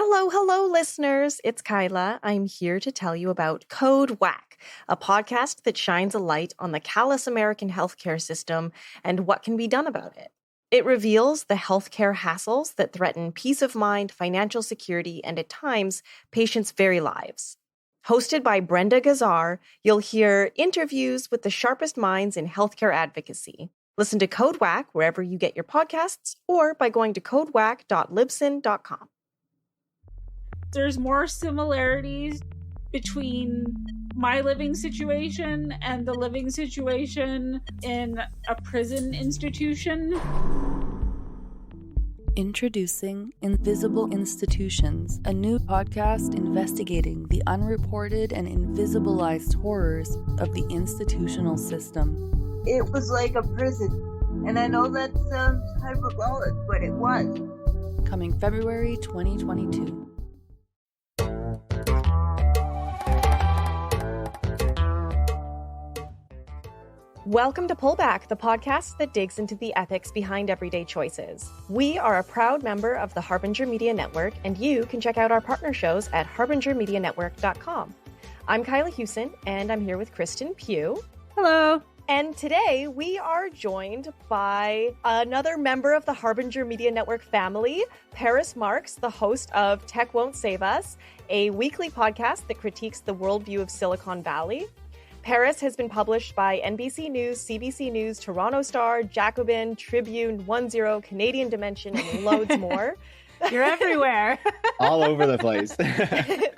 Hello, listeners. It's Kyla. I'm here to tell you about Code Whack, a podcast that shines a light on the callous American healthcare system and what can be done about it. It reveals the healthcare hassles that threaten peace of mind, financial security, and at times, patients' very lives. Hosted by Brenda Gazar, you'll hear interviews with the sharpest minds in healthcare advocacy. Listen to Code Whack wherever you get your podcasts or by going to codewhack.libsyn.com. There's more similarities between my living situation and the living situation in a prison institution. Introducing Invisible Institutions, a new podcast investigating the unreported and invisibilized horrors of the institutional system. It was like a prison, and I know that sounds hyperbolic, but it was. Coming February 2022. Welcome to Pullback, the podcast that digs into the ethics behind everyday choices. We are a proud member of the Harbinger Media Network, and you can check out our partner shows at harbingermedianetwork.com. I'm Kyla Hewson, and I'm here with Kristen Pugh. Hello. And today we are joined by another member of the Harbinger Media Network family, Paris Marx, the host of Tech Won't Save Us, a weekly podcast that critiques the worldview of Silicon Valley. Paris has been published by NBC News, CBC News, Toronto Star, Jacobin, Tribune, OneZero, Canadian Dimension, and loads more. You're everywhere. All over the place.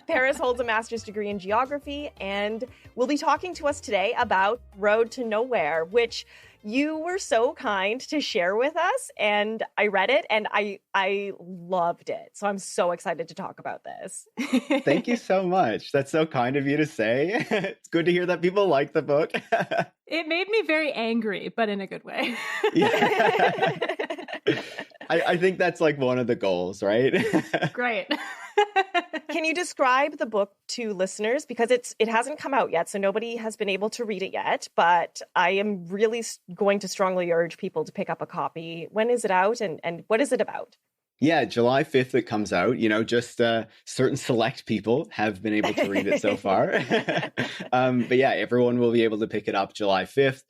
Paris holds a master's degree in geography and will be talking to us today about Road to Nowhere, which you were so kind to share with us, and I read it and I loved it. So I'm so excited to talk about this. Thank you so much. That's so kind of you to say. It's good to hear that people like the book. It made me very angry, but in a good way. Yeah. I think that's like one of the goals, right? Great. Can you describe the book to listeners? Because it hasn't come out yet, so nobody has been able to read it yet, but I am really going to strongly urge people to pick up a copy. When is it out and what is it about? Yeah, July 5th it comes out. Just certain select people have been able to read it so far. But yeah, everyone will be able to pick it up July 5th.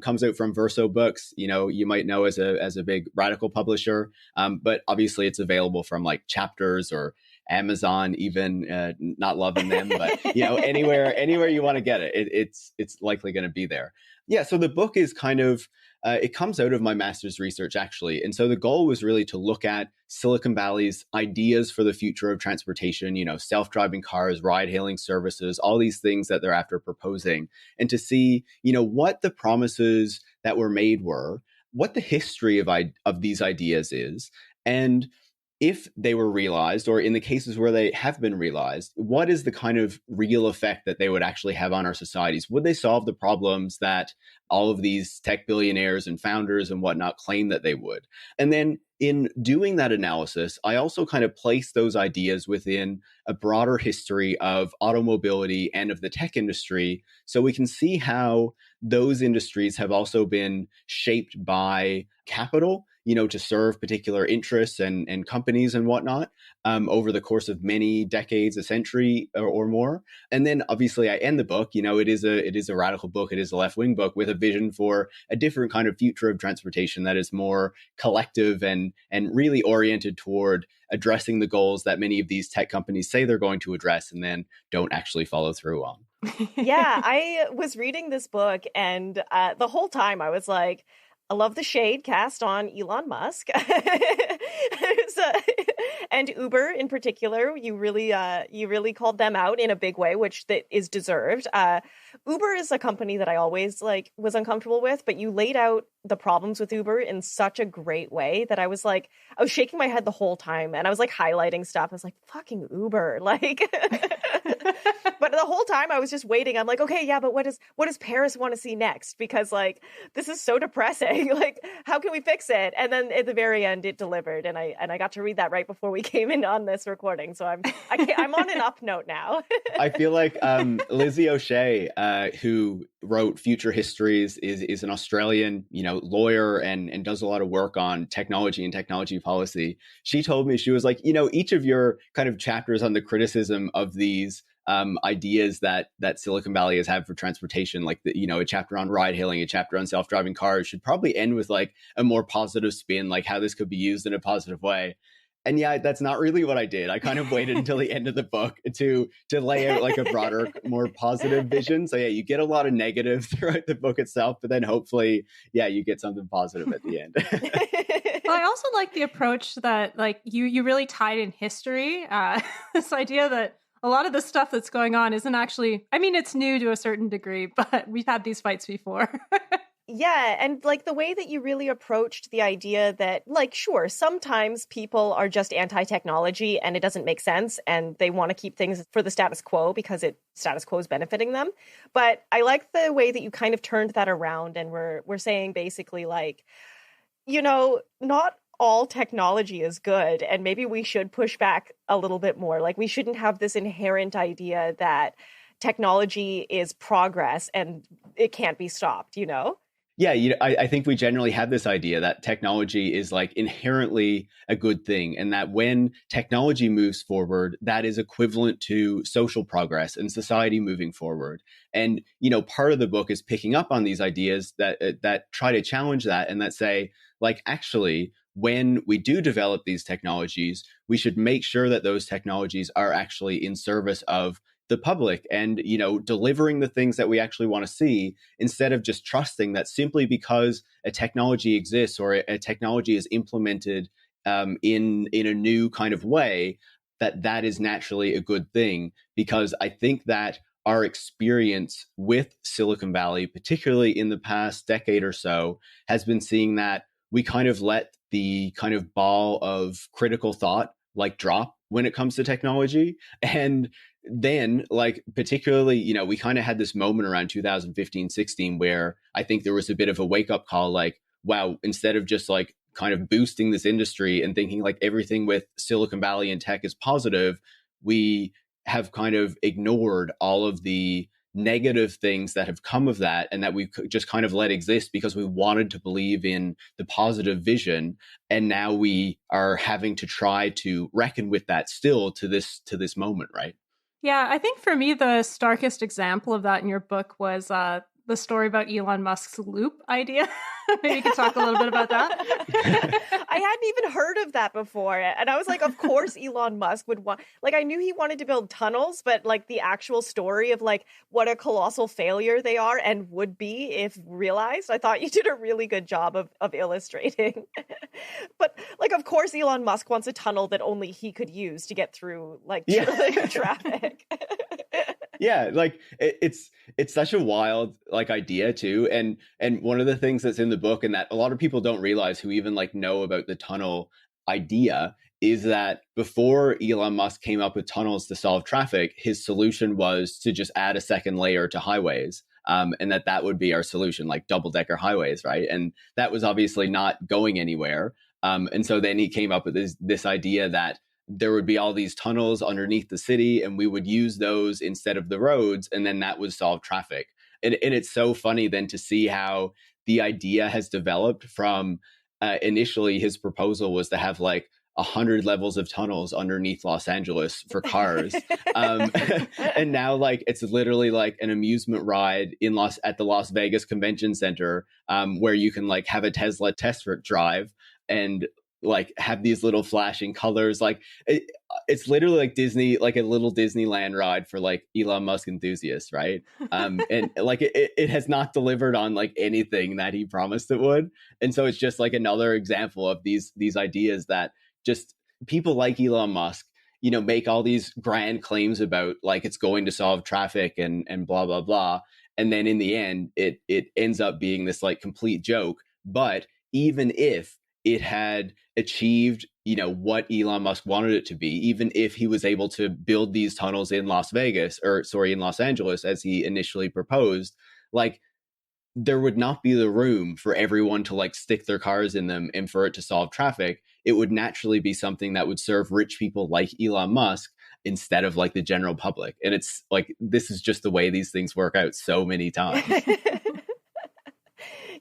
Comes out from Verso Books, you might know as a big radical publisher. But obviously it's available from like Chapters or Amazon, even not loving them, but anywhere you want to get it, it's likely going to be there. Yeah, so the book is kind of it comes out of my master's research, actually. And so the goal was really to look at Silicon Valley's ideas for the future of transportation, self-driving cars, ride-hailing services, all these things that they're after proposing, and to see, what the promises that were made were, what the history of these ideas is, and if they were realized, or in the cases where they have been realized, what is the kind of real effect that they would actually have on our societies? Would they solve the problems that all of these tech billionaires and founders and whatnot claim that they would? And then in doing that analysis, I also kind of place those ideas within a broader history of automobility and of the tech industry, so we can see how those industries have also been shaped by capital, to serve particular interests and companies and whatnot over the course of many decades, a century or more. And then obviously I end the book, it is a radical book, it is a left-wing book with a vision for a different kind of future of transportation that is more collective and really oriented toward addressing the goals that many of these tech companies say they're going to address and then don't actually follow through on. Yeah, I was reading this book and the whole time I was like, I love the shade cast on Elon Musk. And Uber in particular. You really called them out in a big way, which that is deserved. Uber is a company that I always was uncomfortable with, but you laid out the problems with Uber in such a great way that I was shaking my head the whole time and I was highlighting stuff. I was like, fucking Uber. But the whole time I was just waiting. I'm like, okay, yeah, but what does Paris want to see next? Because this is so depressing. How can we fix it? And then at the very end, it delivered, and I got to read that right before we came in on this recording. So I'm on an up note now. I feel like Lizzie O'Shea who wrote Future Histories, is an Australian, lawyer and does a lot of work on technology and technology policy. She told me, she was like, each of your kind of chapters on the criticism of these ideas that Silicon Valley has had for transportation, like a chapter on ride hailing, a chapter on self-driving cars, should probably end with like a more positive spin, like how this could be used in a positive way. And yeah, that's not really what I did. I kind of waited until the end of the book to lay out like a broader, more positive vision. So yeah, you get a lot of negative throughout the book itself, but then hopefully, yeah, you get something positive at the end. Well, I also like the approach that like you really tied in history. This idea that a lot of the stuff that's going on isn't actually, I mean, it's new to a certain degree, but we've had these fights before. Yeah, and like the way that you really approached the idea that, like, sure, sometimes people are just anti-technology and it doesn't make sense and they want to keep things for the status quo because status quo is benefiting them. But I like the way that you kind of turned that around and we're saying basically like, not all technology is good and maybe we should push back a little bit more. Like we shouldn't have this inherent idea that technology is progress and it can't be stopped, Yeah, I think we generally have this idea that technology is like inherently a good thing, and that when technology moves forward, that is equivalent to social progress and society moving forward. And part of the book is picking up on these ideas that try to challenge that, and that say, like, actually, when we do develop these technologies, we should make sure that those technologies are actually in service of the public and, delivering the things that we actually want to see, instead of just trusting that simply because a technology exists or a technology is implemented in a new kind of way, that is naturally a good thing. Because I think that our experience with Silicon Valley, particularly in the past decade or so, has been seeing that we kind of let the kind of ball of critical thought like drop when it comes to technology. And then, like, particularly, we kind of had this moment around 2015-16 where I think there was a bit of a wake up call, like, wow, instead of just like kind of boosting this industry and thinking like everything with Silicon Valley and tech is positive, we have kind of ignored all of the negative things that have come of that, and that we just kind of let exist because we wanted to believe in the positive vision. And now we are having to try to reckon with that still to this moment, right? Yeah, I think for me, the starkest example of that in your book was the story about Elon Musk's loop idea. Maybe you could talk a little bit about that. I hadn't even heard of that before. And I was like, of course, Elon Musk would want, like, I knew he wanted to build tunnels, but like the actual story of like what a colossal failure they are and would be if realized, I thought you did a really good job of illustrating. But like, of course, Elon Musk wants a tunnel that only he could use to get through like traffic. Yeah, like it's such a wild like idea too, and one of the things that's in the book and that a lot of people don't realize who even like know about the tunnel idea is that before Elon Musk came up with tunnels to solve traffic, his solution was to just add a second layer to highways, and that would be our solution, like double-decker highways, right? And that was obviously not going anywhere, and so then he came up with this idea that there would be all these tunnels underneath the city and we would use those instead of the roads, and then that would solve traffic. And it's so funny then to see how the idea has developed from initially his proposal was to have like 100 levels of tunnels underneath Los Angeles for cars. And now like it's literally like an amusement ride at the Las Vegas Convention Center, where you can like have a Tesla test drive and like have these little flashing colors. Like it's literally like Disney, like a little Disneyland ride for like Elon Musk enthusiasts, right? And like it has not delivered on like anything that he promised it would. And so it's just like another example of these ideas that just people like Elon Musk, make all these grand claims about like it's going to solve traffic and blah blah blah, and then in the end it ends up being this like complete joke. But even if it had achieved, what Elon Musk wanted it to be, even if he was able to build these tunnels in Los Angeles, as he initially proposed, like there would not be the room for everyone to like stick their cars in them and for it to solve traffic. It would naturally be something that would serve rich people like Elon Musk, instead of like the general public. And it's like, this is just the way these things work out so many times.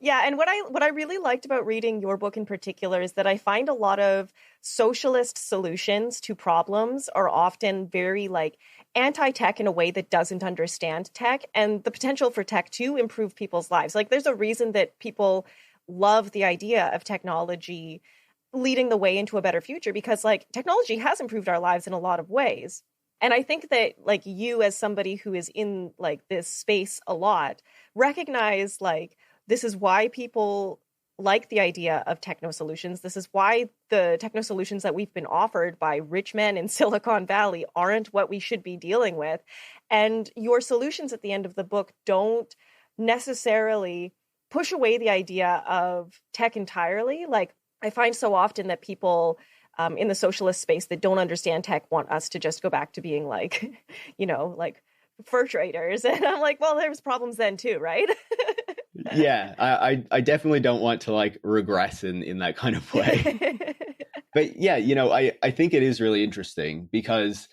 Yeah, and what I really liked about reading your book in particular is that I find a lot of socialist solutions to problems are often very like anti-tech in a way that doesn't understand tech and the potential for tech to improve people's lives. Like there's a reason that people love the idea of technology leading the way into a better future, because like technology has improved our lives in a lot of ways. And I think that like you, as somebody who is in like this space a lot, recognize like this is why people like the idea of techno solutions. This is why the techno solutions that we've been offered by rich men in Silicon Valley aren't what we should be dealing with. And your solutions at the end of the book don't necessarily push away the idea of tech entirely. Like I find so often that people in the socialist space that don't understand tech want us to just go back to being like, you know, like fur traders. And I'm like, well, there's problems then too, right? Yeah, I definitely don't want to like regress in that kind of way. But yeah, you know, I think it is really interesting because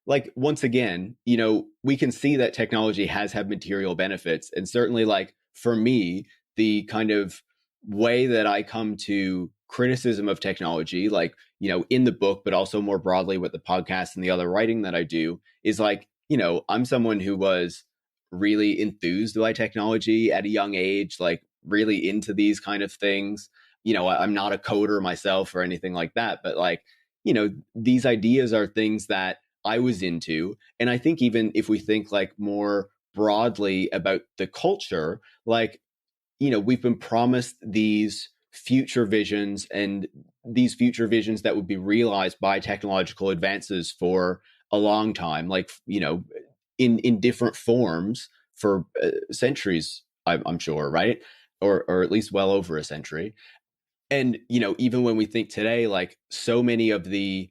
like, once again, you know, we can see that technology has had material benefits. And certainly like for me, the kind of way that I come to criticism of technology, like, you know, in the book, but also more broadly with the podcast and the other writing that I do is like, you know, I'm someone who was really enthused by technology at a young age, like really into these kind of things. You know, I'm not a coder myself or anything like that, but like, you know, these ideas are things that I was into. And I think even if we think like more broadly about the culture, like, you know, we've been promised these future visions and these future visions that would be realized by technological advances for a long time, like, you know, in different forms for centuries, I'm sure, right? Or at least well over a century. And, you know, even when we think today, like so many of the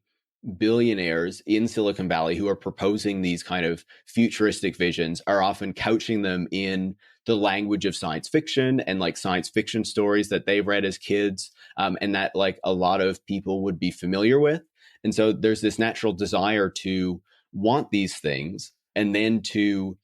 billionaires in Silicon Valley who are proposing these kind of futuristic visions are often couching them in the language of science fiction and like science fiction stories that they read as kids, and that like a lot of people would be familiar with. And so there's this natural desire to want these things and then to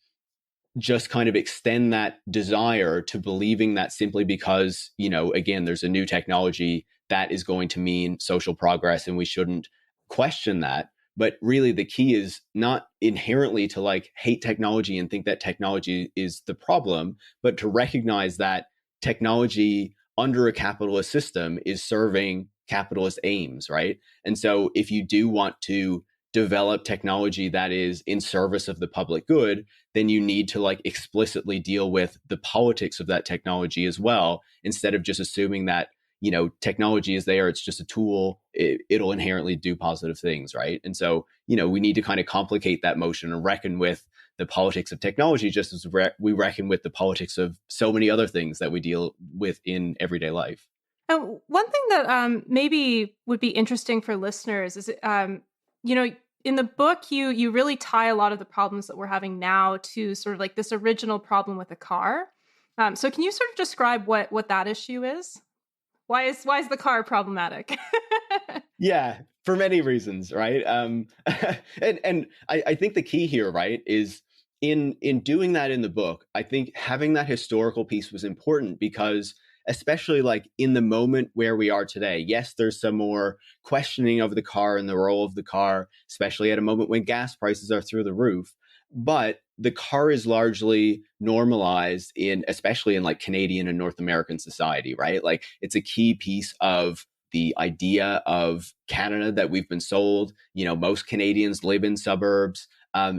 just kind of extend that desire to believing that simply because, you know, again, there's a new technology that is going to mean social progress and we shouldn't question that. But really the key is not inherently to like hate technology and think that technology is the problem, but to recognize that technology under a capitalist system is serving capitalist aims, right? And so if you do want to develop technology that is in service of the public good, then you need to like explicitly deal with the politics of that technology as well, instead of just assuming that, you know, technology is there, it's just a tool, it'll inherently do positive things, right? And so, you know, we need to kind of complicate that motion and reckon with the politics of technology just as we reckon with the politics of so many other things that we deal with in everyday life. And one thing that maybe would be interesting for listeners is, you know, in the book, you really tie a lot of the problems that we're having now to sort of like this original problem with the car. So can you sort of describe what that issue is? Why is the car problematic? Yeah, for many reasons, right? And I think the key here, right, is in doing that in the book, I think having that historical piece was important because especially like in the moment where we are today, yes, there's some more questioning of the car and the role of the car, especially at a moment when gas prices are through the roof. But the car is largely normalized especially in like Canadian and North American society, right? Like it's a key piece of the idea of Canada that we've been sold. You know, most Canadians live in suburbs.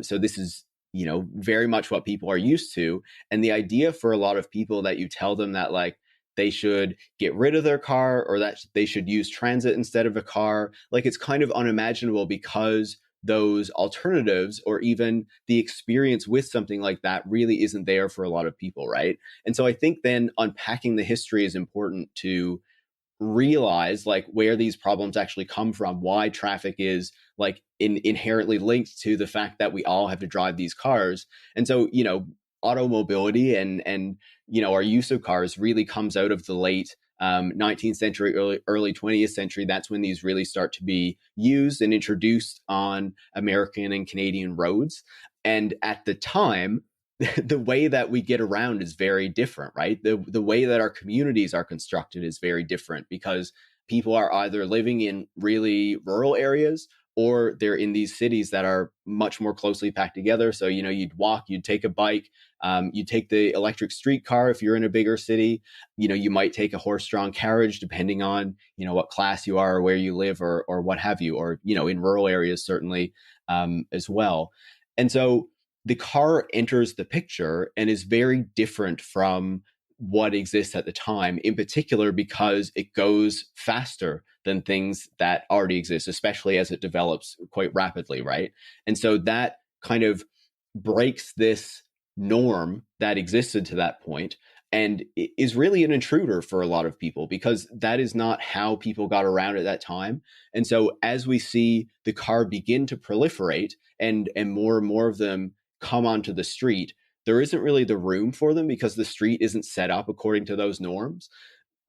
So this is, you know, very much what people are used to. And the idea for a lot of people that you tell them that like they should get rid of their car or that they should use transit instead of a car, like it's kind of unimaginable because those alternatives or even the experience with something like that really isn't there for a lot of people, right? And so I think then unpacking the history is important to realize like where these problems actually come from, why traffic is like inherently linked to the fact that we all have to drive these cars. And so, you know, automobility and you know, our use of cars really comes out of the late 19th century, early 20th century, that's when these really start to be used and introduced on American and Canadian roads. And at the time, the way that we get around is very different, right? The way that our communities are constructed is very different because people are either living in really rural areas or they're in these cities that are much more closely packed together. So, you'd walk, you'd take a bike, you take the electric streetcar if you're in a bigger city. You might take a horse-drawn carriage, depending on, what class you are or where you live or what have you, or, in rural areas, certainly as well. And so the car enters the picture and is very different from what exists at the time, in particular because it goes faster than things that already exist, especially as it develops quite rapidly, right? And so that kind of breaks this norm that existed to that point and is really an intruder for a lot of people because that is not how people got around at that time. And so as we see the car begin to proliferate and more of them come onto the street, there isn't really the room for them because the street isn't set up according to those norms.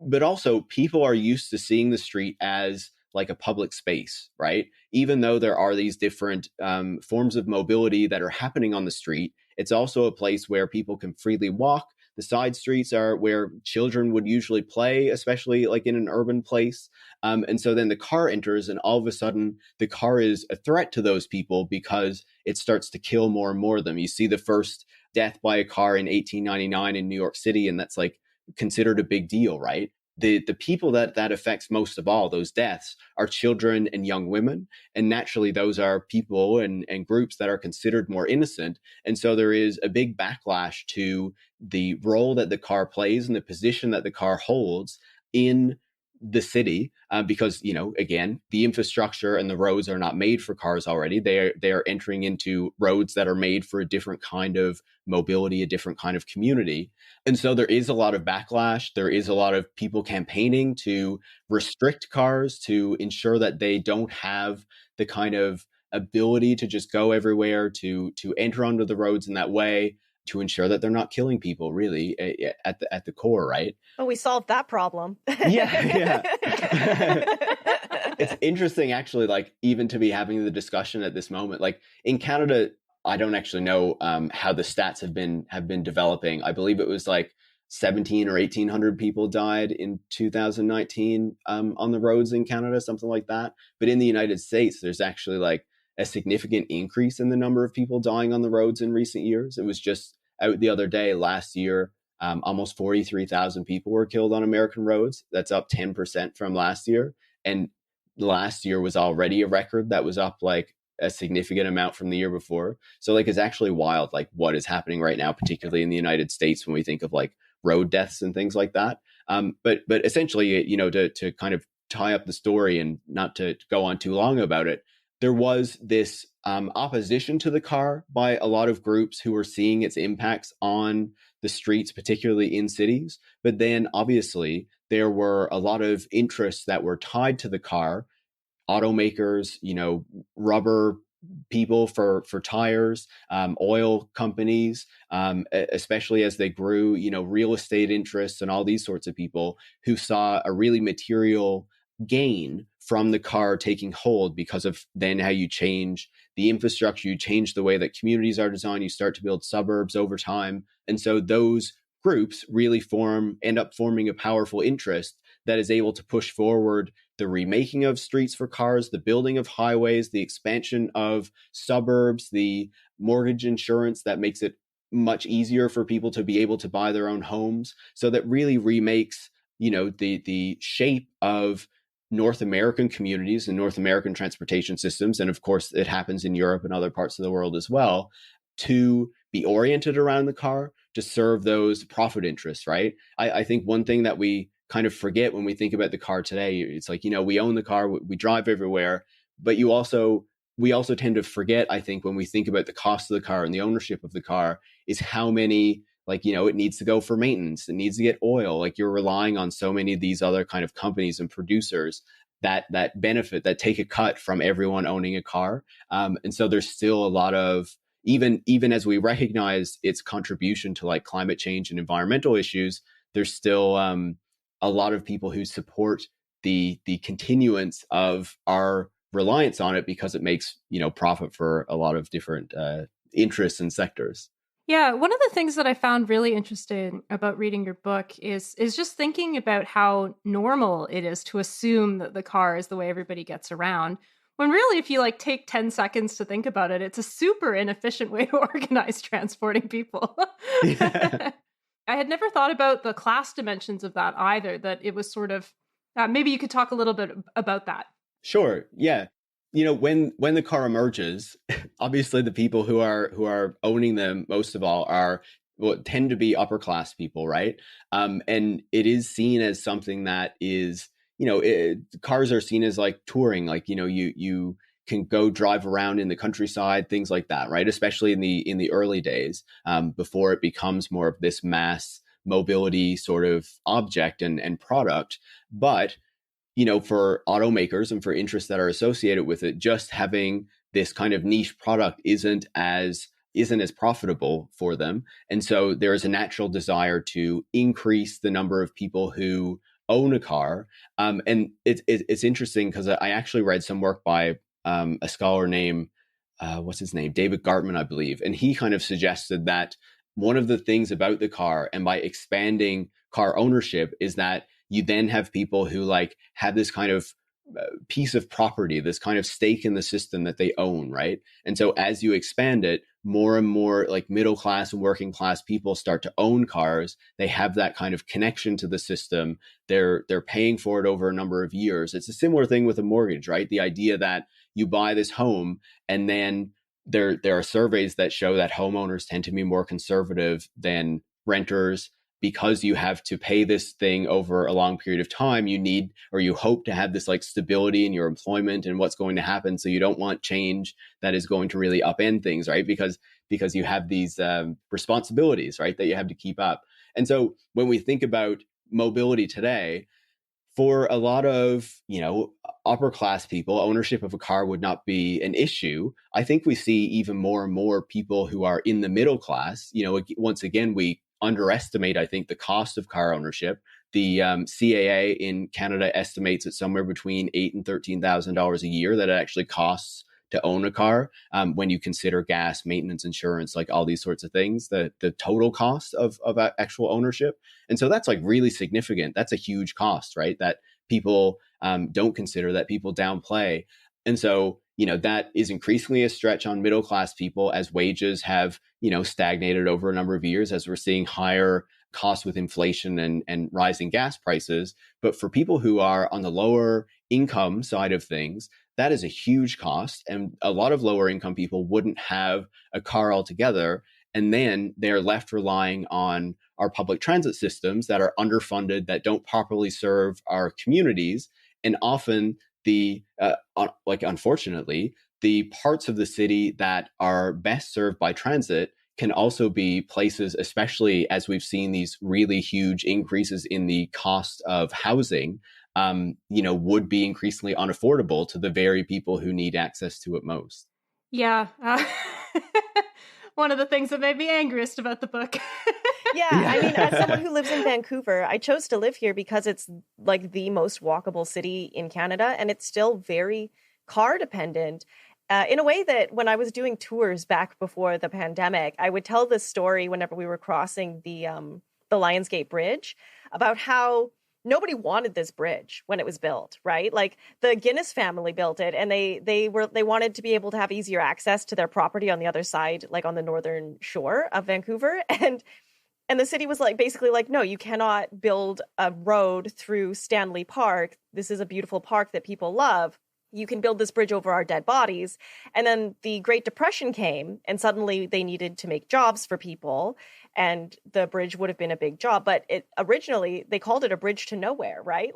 But also people are used to seeing the street as like a public space, right? Even though there are these different forms of mobility that are happening on the street, it's also a place where people can freely walk. The side streets are where children would usually play, especially like in an urban place. And so then the car enters and all of a sudden the car is a threat to those people because it starts to kill more and more of them. You see the first death by a car in 1899 in New York City, and that's like considered a big deal, right? The people that affects most of all, those deaths, are children and young women. And naturally, those are people and groups that are considered more innocent. And so there is a big backlash to the role that the car plays and the position that the car holds in the city, because, again, the infrastructure and the roads are not made for cars already. They are entering into roads that are made for a different kind of mobility, a different kind of community. And so there is a lot of backlash. There is a lot of people campaigning to restrict cars, to ensure that they don't have the kind of ability to just go everywhere, to enter onto the roads in that way, to ensure that they're not killing people, really, at the core, right? Oh, we solved that problem. Yeah. It's interesting, actually, like even to be having the discussion at this moment. Like in Canada, I don't actually know how the stats have been developing. I believe it was like 17 or 1,800 people died in 2019 on the roads in Canada, something like that. But in the United States, there's actually like a significant increase in the number of people dying on the roads in recent years. It was just out the other day, last year, almost 43,000 people were killed on American roads. That's up 10% from last year. And last year was already a record that was up like a significant amount from the year before. So like, it's actually wild, like what is happening right now, particularly in the United States when we think of like road deaths and things like that. But essentially, to kind of tie up the story and not to go on too long about it, there was this opposition to the car by a lot of groups who were seeing its impacts on the streets, particularly in cities. But then obviously there were a lot of interests that were tied to the car, automakers, rubber people for tires, oil companies, especially as they grew, real estate interests and all these sorts of people who saw a really material gain from the car taking hold because of then how you change the infrastructure, you change the way that communities are designed, you start to build suburbs over time. And so those groups really end up forming a powerful interest that is able to push forward the remaking of streets for cars, the building of highways, the expansion of suburbs, the mortgage insurance that makes it much easier for people to be able to buy their own homes. So that really remakes, the shape of North American communities and North American transportation systems. And of course, it happens in Europe and other parts of the world as well, to be oriented around the car to serve those profit interests, right? I think one thing that we kind of forget when we think about the car today, it's like, we own the car, we drive everywhere, but we also tend to forget, I think, when we think about the cost of the car and the ownership of the car, is how many, it needs to go for maintenance, it needs to get oil. Like you're relying on so many of these other kind of companies and producers that benefit, that take a cut from everyone owning a car. And so there's still a lot of, even as we recognize its contribution to like climate change and environmental issues, there's still a lot of people who support the continuance of our reliance on it because it makes, profit for a lot of different interests and sectors. Yeah, one of the things that I found really interesting about reading your book is just thinking about how normal it is to assume that the car is the way everybody gets around. When really, if you take 10 seconds to think about it, it's a super inefficient way to organize transporting people. Yeah. I had never thought about the class dimensions of that either, that it was sort of, maybe you could talk a little bit about that. Sure. Yeah. When the car emerges, obviously the people who are owning them most of all tend to be upper class people, right? And it is seen as something that is, cars are seen as like touring, like you can go drive around in the countryside, things like that, right? Especially in the early days, before it becomes more of this mass mobility sort of object and product, but for automakers and for interests that are associated with it, just having this kind of niche product isn't as profitable for them. And so there is a natural desire to increase the number of people who own a car. And it's interesting because I actually read some work by a scholar named, what's his name? David Gartman, I believe. And he kind of suggested that one of the things about the car and by expanding car ownership is that you then have people who have this kind of piece of property, this kind of stake in the system that they own, right? And so as you expand it, more and more middle class and working class people start to own cars. They have that kind of connection to the system. They're paying for it over a number of years. It's a similar thing with a mortgage, right? The idea that you buy this home and then there are surveys that show that homeowners tend to be more conservative than renters. Because you have to pay this thing over a long period of time, you need, or you hope to have this stability in your employment and what's going to happen. So you don't want change that is going to really upend things, right? Because you have these responsibilities, right, that you have to keep up. And so when we think about mobility today, for a lot of, upper class people, ownership of a car would not be an issue. I think we see even more and more people who are in the middle class. Once again, we underestimate, I think, the cost of car ownership. The CAA in Canada estimates it somewhere between $8,000 and $13,000 a year that it actually costs to own a car. When you consider gas, maintenance, insurance, all these sorts of things, the total cost of actual ownership. And so that's really significant. That's a huge cost, right? That people don't consider, that people downplay. And so, that is increasingly a stretch on middle class people as wages have, stagnated over a number of years, as we're seeing higher costs with inflation and rising gas prices. But for people who are on the lower income side of things, that is a huge cost. And a lot of lower income people wouldn't have a car altogether. And then they're left relying on our public transit systems that are underfunded, that don't properly serve our communities. And often unfortunately, the parts of the city that are best served by transit can also be places, especially as we've seen these really huge increases in the cost of housing, would be increasingly unaffordable to the very people who need access to it most. Yeah. One of the things that made me angriest about the book. Yeah, I mean, as someone who lives in Vancouver, I chose to live here because it's the most walkable city in Canada, and it's still very car dependent. In a way that when I was doing tours back before the pandemic, I would tell this story whenever we were crossing the Lionsgate Bridge about how nobody wanted this bridge when it was built, right? The Guinness family built it, and they wanted to be able to have easier access to their property on the other side, on the northern shore of Vancouver. And the city was basically no, you cannot build a road through Stanley Park. This is a beautiful park that people love. You can build this bridge over our dead bodies. And then the Great Depression came, and suddenly they needed to make jobs for people, and the bridge would have been a big job. But originally they called it a bridge to nowhere, right?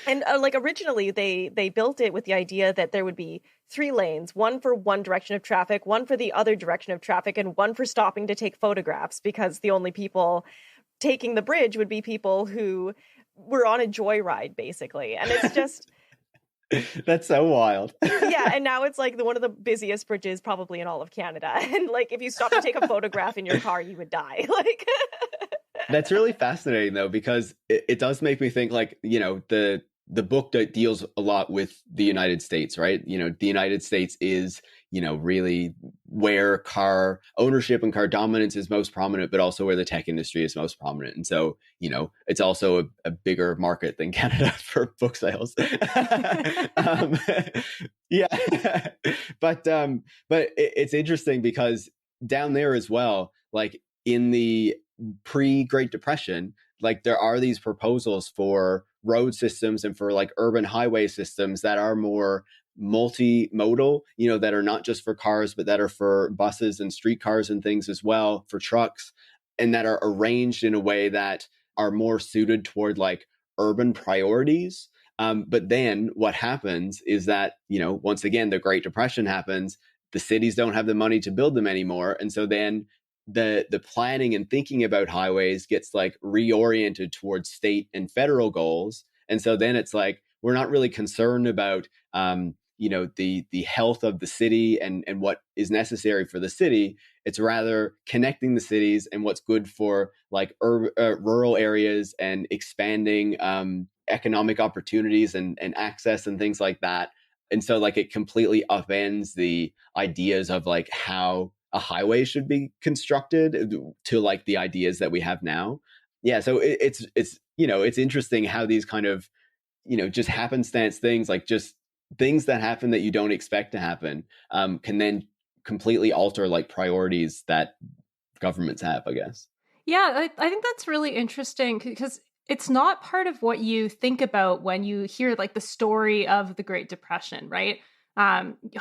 And originally they built it with the idea that there would be 3 lanes, one for one direction of traffic, one for the other direction of traffic, and one for stopping to take photographs, because the only people taking the bridge would be people who were on a joyride, basically. And it's just that's so wild. Yeah, and now it's one of the busiest bridges probably in all of Canada. And if you stop to take a photograph in your car, you would die. That's really fascinating, though, because it does make me think, like, the book that deals a lot with the United States, right? The United States is, really where car ownership and car dominance is most prominent, but also where the tech industry is most prominent. And so, it's also a bigger market than Canada for book sales. um, yeah. but it's interesting because down there as well, like in the pre-Great Depression, like there are these proposals for road systems and for like urban highway systems that are more multimodal, that are not just for cars, but that are for buses and streetcars and things as well, for trucks, and that are arranged in a way that are more suited toward like urban priorities. But then what happens is that, once again, the Great Depression happens, the cities don't have the money to build them anymore. And so then the planning and thinking about highways gets like reoriented towards state and federal goals. And so then it's like, we're not really concerned about, the health of the city and what is necessary for the city. It's rather connecting the cities and what's good for like rural areas and expanding economic opportunities and access and things like that. And so like it completely upends the ideas of like how a highway should be constructed to like the ideas that we have now. Yeah. So it's interesting how these kind of, just happenstance things, like just things that happen that you don't expect to happen, can then completely alter like priorities that governments have, I guess. Yeah, I think that's really interesting because it's not part of what you think about when you hear like the story of the Great Depression, right?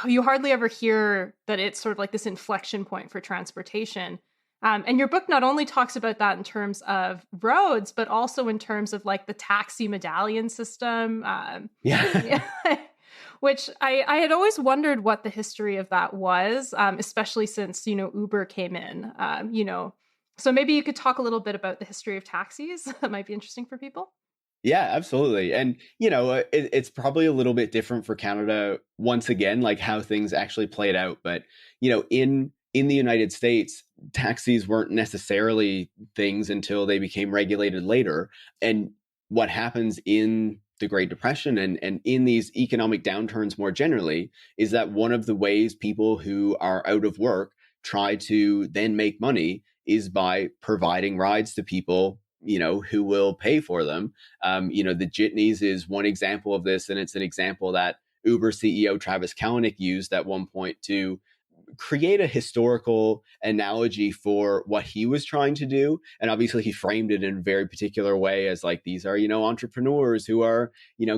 You hardly ever hear that it's sort of like this inflection point for transportation. And your book not only talks about that in terms of roads, but also in terms of like the taxi medallion system. Yeah. Which I had always wondered what the history of that was, especially since, Uber came in, So maybe you could talk a little bit about the history of taxis. That might be interesting for people. Yeah, absolutely. And, it's probably a little bit different for Canada, once again, like how things actually played out. But, in the United States, taxis weren't necessarily things until they became regulated later. And what happens in the Great Depression and in these economic downturns more generally is that one of the ways people who are out of work try to then make money is by providing rides to people, who will pay for them. The jitneys is one example of this, and it's an example that Uber CEO Travis Kalanick used at one point to create a historical analogy for what he was trying to do. And obviously he framed it in a very particular way as like, these are, entrepreneurs who are,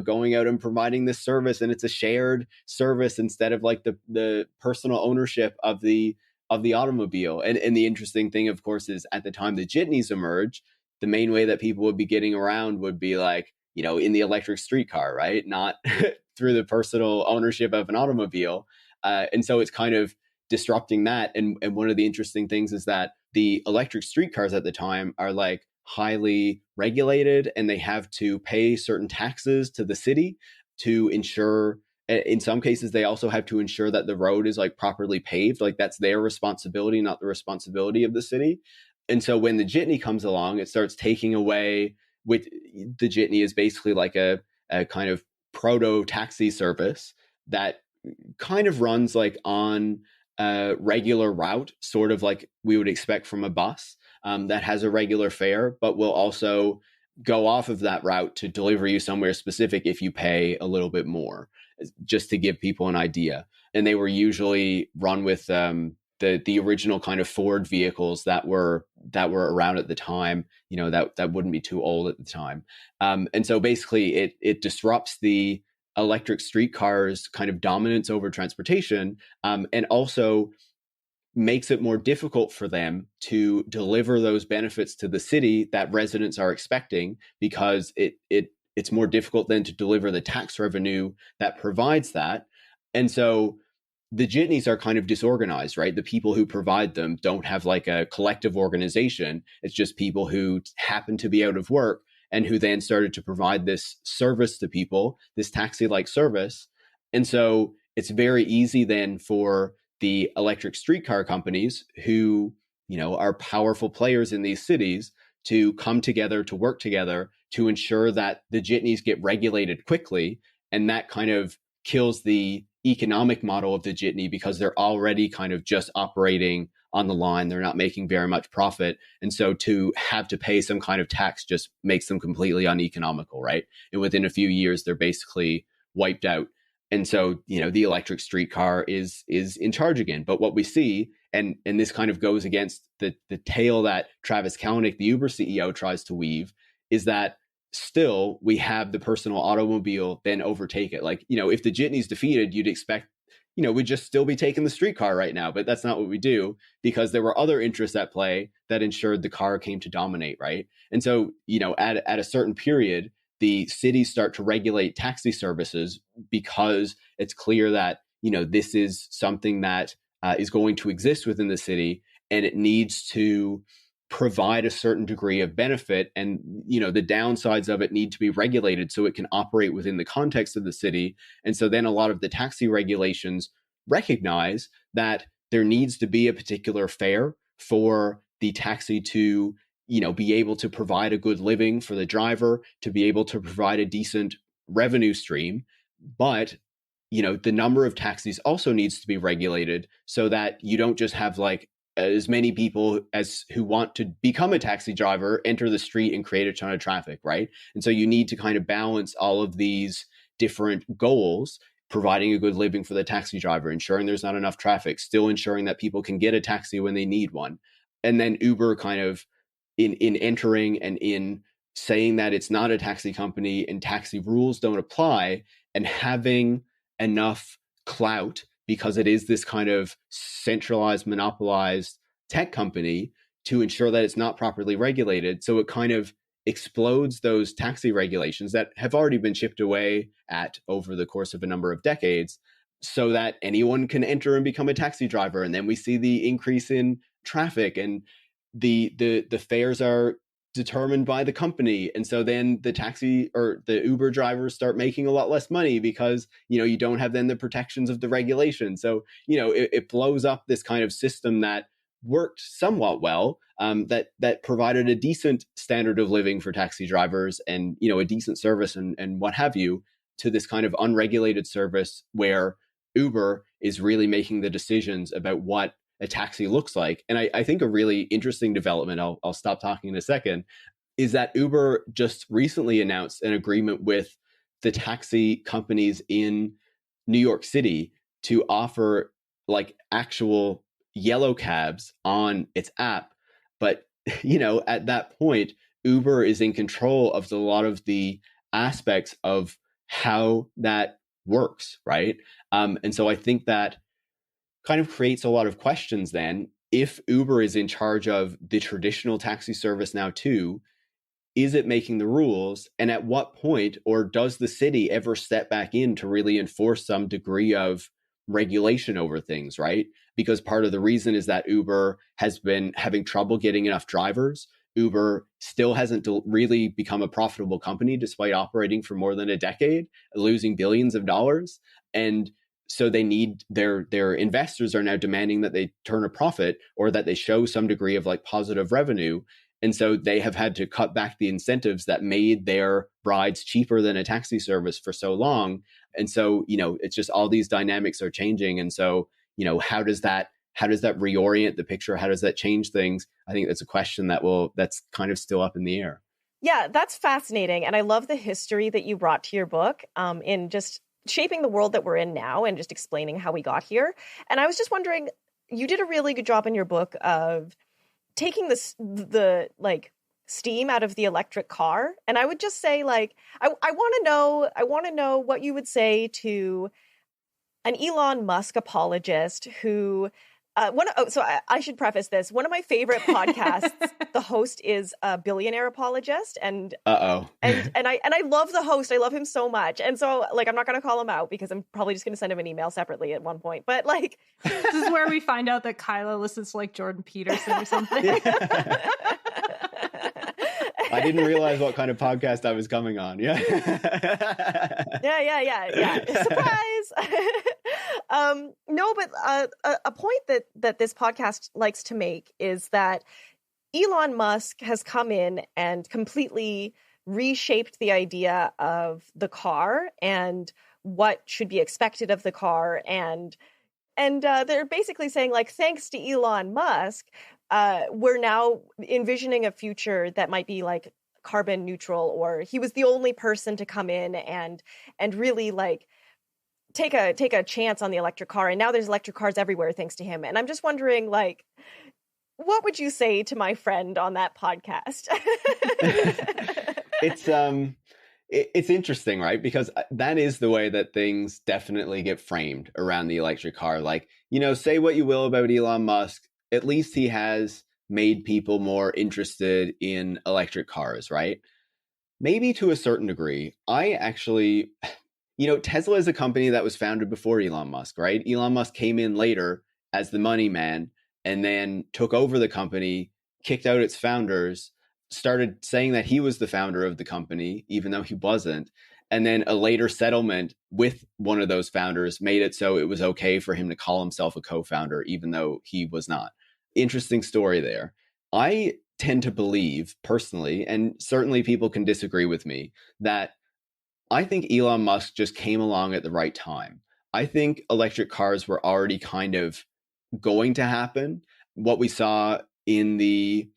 going out and providing this service, and it's a shared service instead of like the personal ownership of the automobile. And the interesting thing, of course, is at the time the jitneys emerged, the main way that people would be getting around would be like, in the electric streetcar, right? Not through the personal ownership of an automobile. And so it's kind of disrupting that. And one of the interesting things is that the electric streetcars at the time are like highly regulated, and they have to pay certain taxes to the city to ensure, in some cases, they also have to ensure that the road is like properly paved. Like that's their responsibility, not the responsibility of the city. And so when the jitney comes along, it starts taking away, with the jitney is basically like a kind of proto taxi service that kind of runs like on a regular route, sort of like we would expect from a bus, that has a regular fare, but will also go off of that route to deliver you somewhere specific if you pay a little bit more, just to give people an idea. And they were usually run with the original kind of Ford vehicles that were around at the time, that wouldn't be too old at the time. And so basically it disrupts the electric streetcars kind of dominance over transportation, and also makes it more difficult for them to deliver those benefits to the city that residents are expecting, because it's more difficult then to deliver the tax revenue that provides that. And so the jitneys are kind of disorganized, right? The people who provide them don't have like a collective organization. It's just people who happen to be out of work and who then started to provide this service to people, this taxi-like service. And so it's very easy then for the electric streetcar companies who, are powerful players in these cities to come together, to work together, to ensure that the jitneys get regulated quickly. And that kind of kills the economic model of the jitney because they're already kind of just operating on the line. They're not making very much profit. And so to have to pay some kind of tax just makes them completely uneconomical, right? And within a few years, they're basically wiped out. And so, the electric streetcar is in charge again. But what we see, and this kind of goes against the tale that Travis Kalanick, the Uber CEO, tries to weave, is that still we have the personal automobile then overtake it. Like, if the jitney's defeated, you'd expect, we'd just still be taking the streetcar right now. But that's not what we do, because there were other interests at play that ensured the car came to dominate, right? And so, at a certain period, the cities start to regulate taxi services because it's clear that, this is something that is going to exist within the city, and it needs to provide a certain degree of benefit. And, the downsides of it need to be regulated so it can operate within the context of the city. And so then a lot of the taxi regulations recognize that there needs to be a particular fare for the taxi to be able to provide a good living for the driver, to be able to provide a decent revenue stream. But, the number of taxis also needs to be regulated so that you don't just have like as many people as who want to become a taxi driver enter the street and create a ton of traffic, right? And so you need to kind of balance all of these different goals, providing a good living for the taxi driver, ensuring there's not enough traffic, still ensuring that people can get a taxi when they need one. And then Uber kind of in entering and in saying that it's not a taxi company and taxi rules don't apply, and having enough clout because it is this kind of centralized, monopolized tech company to ensure that it's not properly regulated. So it kind of explodes those taxi regulations that have already been chipped away at over the course of a number of decades so that anyone can enter and become a taxi driver. And then we see the increase in traffic, and the fares are determined by the company. And so then the taxi or the Uber drivers start making a lot less money because, you don't have then the protections of the regulation. So, it blows up this kind of system that worked somewhat well, that provided a decent standard of living for taxi drivers and, a decent service and what have you, to this kind of unregulated service where Uber is really making the decisions about what a taxi looks like. And I think a really interesting development, I'll stop talking in a second, is that Uber just recently announced an agreement with the taxi companies in New York City to offer like actual yellow cabs on its app. But, at that point, Uber is in control of a lot of the aspects of how that works, right? And so I think that kind of creates a lot of questions then. If Uber is in charge of the traditional taxi service now too, is it making the rules? And at what point, or does the city ever step back in to really enforce some degree of regulation over things, right? Because part of the reason is that Uber has been having trouble getting enough drivers. Uber still hasn't really become a profitable company despite operating for more than a decade, losing billions of dollars. And so they need their investors are now demanding that they turn a profit or that they show some degree of like positive revenue. And so they have had to cut back the incentives that made their rides cheaper than a taxi service for so long. And so, it's just all these dynamics are changing. And so, how does that reorient the picture? How does that change things? I think that's a question that's kind of still up in the air. Yeah, that's fascinating. And I love the history that you brought to your book in just shaping the world that we're in now and just explaining how we got here. And I was just wondering, you did a really good job in your book of taking the steam out of the electric car. And I would just say, I want to know what you would say to an Elon Musk apologist who I should preface this. One of my favorite podcasts, the host is a billionaire apologist, and and I love the host. I love him so much, and so I'm not going to call him out because I'm probably just going to send him an email separately at one point. But this is where we find out that Kyla listens to Jordan Peterson or something. I didn't realize what kind of podcast I was coming on. Yeah. Yeah. Surprise. No, but a point that this podcast likes to make is that Elon Musk has come in and completely reshaped the idea of the car and what should be expected of the car. And they're basically saying, like, thanks to Elon Musk, we're now envisioning a future that might be like carbon neutral, or he was the only person to come in and really like take a chance on the electric car. And now there's electric cars everywhere thanks to him. And I'm just wondering, like, what would you say to my friend on that podcast? It's interesting, right? Because that is the way that things definitely get framed around the electric car. Like, say what you will about Elon Musk, at least he has made people more interested in electric cars, right? Maybe to a certain degree. I actually, Tesla is a company that was founded before Elon Musk, right? Elon Musk came in later as the money man and then took over the company, kicked out its founders, started saying that he was the founder of the company, even though he wasn't. And then a later settlement with one of those founders made it so it was okay for him to call himself a co-founder, even though he was not. Interesting story there. I tend to believe personally, and certainly people can disagree with me, that I think Elon Musk just came along at the right time. I think electric cars were already kind of going to happen. What we saw it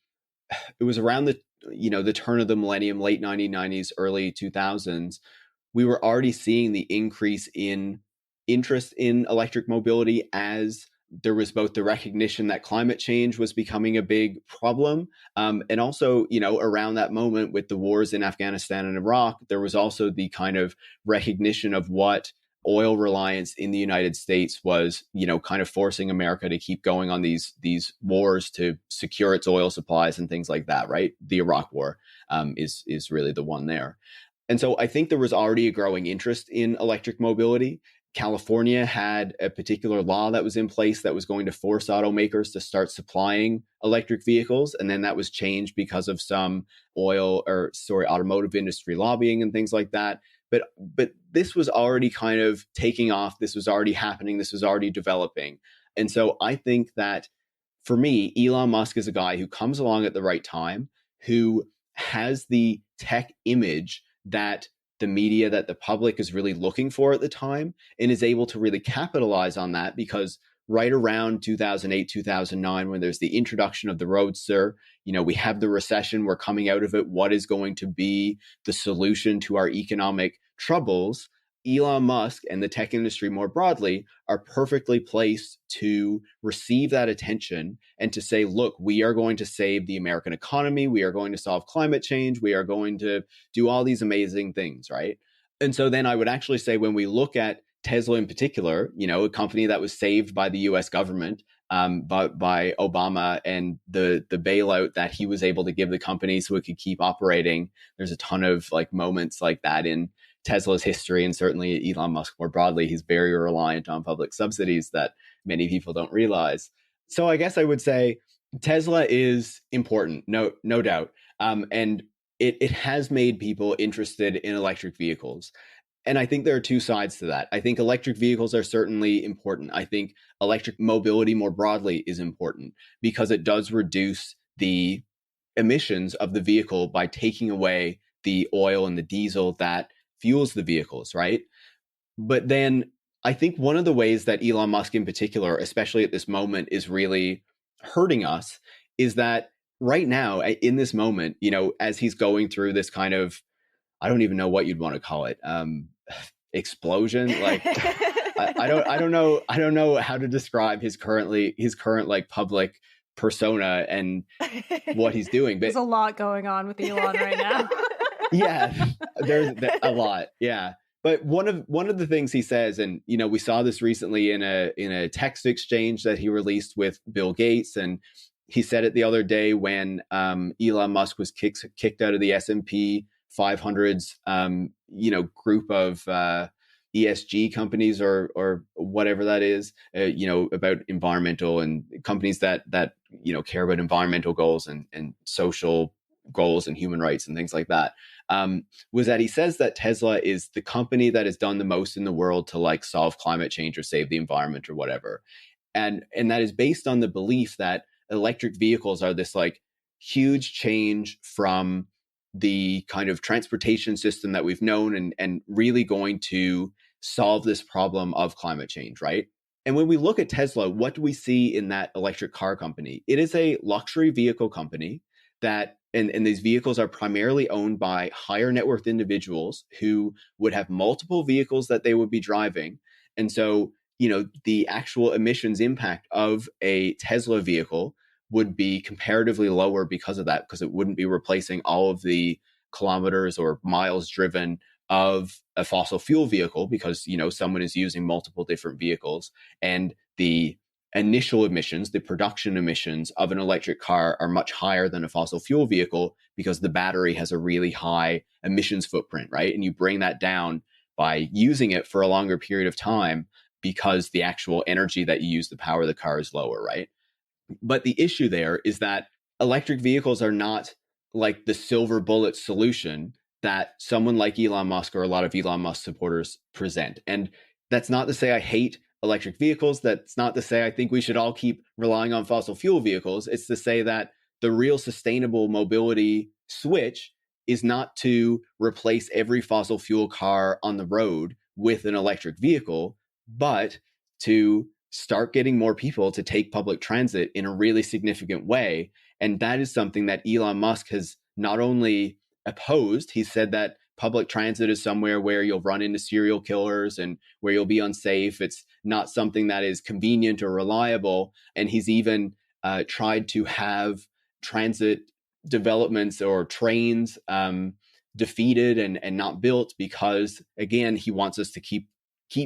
was around the turn of the millennium, late 1990s, early 2000s, we were already seeing the increase in interest in electric mobility as there was both the recognition that climate change was becoming a big problem. And also, around that moment with the wars in Afghanistan and Iraq, there was also the kind of recognition of what oil reliance in the United States was, kind of forcing America to keep going on these wars to secure its oil supplies and things like that, right? The Iraq War is really the one there. And so I think there was already a growing interest in electric mobility. California had a particular law that was in place that was going to force automakers to start supplying electric vehicles. And then that was changed because of some automotive industry lobbying and things like that. But this was already kind of taking off. This was already happening. This was already developing. And so I think that for me, Elon Musk is a guy who comes along at the right time, who has the tech image that the media, that the public is really looking for at the time, and is able to really capitalize on that, because right around 2008, 2009, when there's the introduction of the Roadster, we have the recession, we're coming out of it. What is going to be the solution to our economic troubles? Elon Musk and the tech industry more broadly are perfectly placed to receive that attention and to say, look, we are going to save the American economy. We are going to solve climate change. We are going to do all these amazing things, right? And so then I would actually say, when we look at Tesla in particular, a company that was saved by the US government, by Obama, and the bailout that he was able to give the company so it could keep operating. There's a ton of moments like that in Tesla's history, and certainly Elon Musk more broadly. He's very reliant on public subsidies that many people don't realize. So I guess I would say Tesla is important, no doubt. And it has made people interested in electric vehicles. And I think there are two sides to that. I think electric vehicles are certainly important. I think electric mobility more broadly is important because it does reduce the emissions of the vehicle by taking away the oil and the diesel that fuels the vehicles, right? But then I think one of the ways that Elon Musk in particular, especially at this moment, is really hurting us is that right now, in this moment, as he's going through this kind of, I don't even know what you'd want to call it, explosion. Like I don't know how to describe his current like public persona and what he's doing. But there's a lot going on with Elon right now. Yeah, there's a lot. Yeah. But one of the things he says, and we saw this recently in a text exchange that he released with Bill Gates, and he said it the other day when Elon Musk was kicked out of the S&P 500's group of ESG companies or whatever that is, about environmental and companies that care about environmental goals and social goals and human rights and things like that. Was that he says that Tesla is the company that has done the most in the world to solve climate change or save the environment or whatever. And that is based on the belief that electric vehicles are this huge change from the kind of transportation system that we've known and really going to solve this problem of climate change, right? And when we look at Tesla, what do we see in that electric car company? It is a luxury vehicle company that, and these vehicles are primarily owned by higher net worth individuals who would have multiple vehicles that they would be driving. And so, the actual emissions impact of a Tesla vehicle would be comparatively lower because of that, because it wouldn't be replacing all of the kilometers or miles driven of a fossil fuel vehicle, because someone is using multiple different vehicles, and the initial emissions, the production emissions of an electric car are much higher than a fossil fuel vehicle because the battery has a really high emissions footprint, right? And you bring that down by using it for a longer period of time because the actual energy that you use to power the car is lower, right? But the issue there is that electric vehicles are not like the silver bullet solution that someone like Elon Musk or a lot of Elon Musk supporters present. And that's not to say I hate electric vehicles. That's not to say I think we should all keep relying on fossil fuel vehicles. It's to say that the real sustainable mobility switch is not to replace every fossil fuel car on the road with an electric vehicle, but to start getting more people to take public transit in a really significant way. And that is something that Elon Musk has not only opposed, he said that public transit is somewhere where you'll run into serial killers and where you'll be unsafe. It's not something that is convenient or reliable. And he's even tried to have transit developments or trains defeated and not built because, again, he wants us to keep